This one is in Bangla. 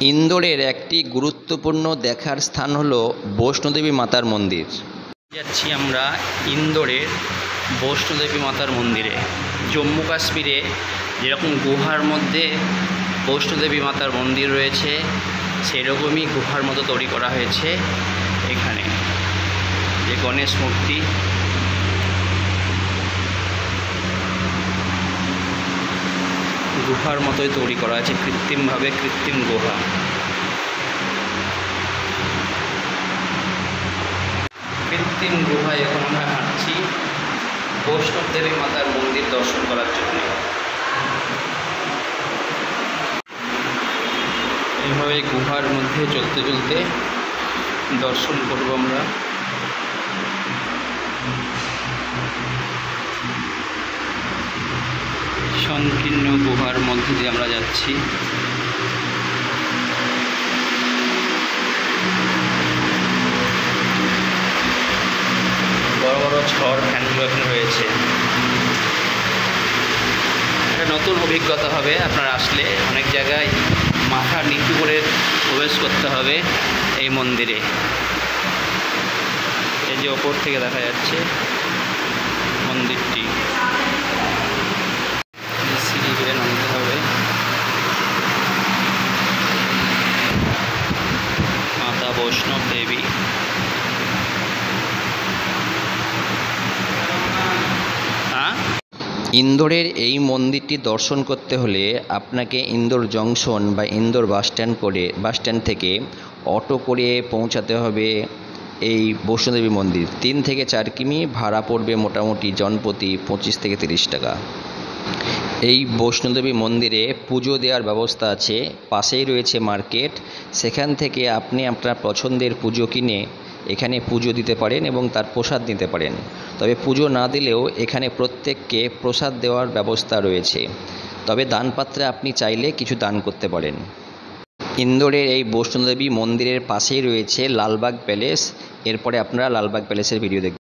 ইন্দোরের একটি গুরুত্বপূর্ণ দেখার স্থান হলো বৈষ্ণোদেবী মাতার মন্দির। যাচ্ছি আমরা ইন্দোরের বৈষ্ণোদেবী মাতার মন্দিরে। জম্মু কাশ্মীরে যেরকম গুহার মধ্যে বৈষ্ণোদেবী মাতার মন্দির রয়েছে, সেরকমই গুহার মতো তৈরি করা হয়েছে এখানে। যে গণেশ মূর্তি, গুহার মতোই তৈরি করা আছে কৃত্রিমভাবে, কৃত্রিম গুহা। কৃত্রিম গুহায় এখন আমরা হাঁটছি বৈষ্ণোদেবী মাতার মন্দির দর্শন করার জন্য। এইভাবে গুহার মধ্যে চলতে চলতে দর্শন করব আমরা। সংকীর্ণ গুহার মধ্যে দিয়ে আমরা যাচ্ছি। বড় বড় ঝড় ফ্যানগুলো এখানে রয়েছে। একটা নতুন অভিজ্ঞতা হবে আপনারা আসলে। অনেক জায়গায় মাথা নিচু করে প্রবেশ করতে হবে এই মন্দিরে। এই যে ওপর থেকে দেখা যাচ্ছে মন্দিরটি। সিঁড়ি বেয়ে নামতে হবে। মাতা বৈষ্ণব দেবী। ইন্দোরের এই মন্দিরটি দর্শন করতে হলে আপনাকে ইন্দোর জংশন বা ইন্দোর বাসস্ট্যান্ড থেকে অটো করে পৌঁছাতে হবে এই বৈষ্ণোদেবী মন্দির। 3 থেকে 4 কিমি ভাড়া পড়বে মোটামুটি জনপ্রতি 25 থেকে 30 টাকা। এই বৈষ্ণোদেবী মন্দিরে পুজো দেওয়ার ব্যবস্থা আছে। পাশেই রয়েছে মার্কেট, সেখান থেকে আপনি আপনার পছন্দের পুজো কিনে এখানে পুজো দিতে পারেন এবং তার প্রসাদ নিতে পারেন। তবে পুজো না দিলেও এখানে প্রত্যেককে প্রসাদ দেওয়ার ব্যবস্থা রয়েছে। তবে দানপাত্রে আপনি চাইলে কিছু দান করতে পারেন। ইন্দোরের এই বৈষ্ণোদেবী মন্দিরের পাশেই রয়েছে লালবাগ প্যালেস। এরপরে আপনারা লালবাগ প্যালেসের ভিডিও দেখবেন।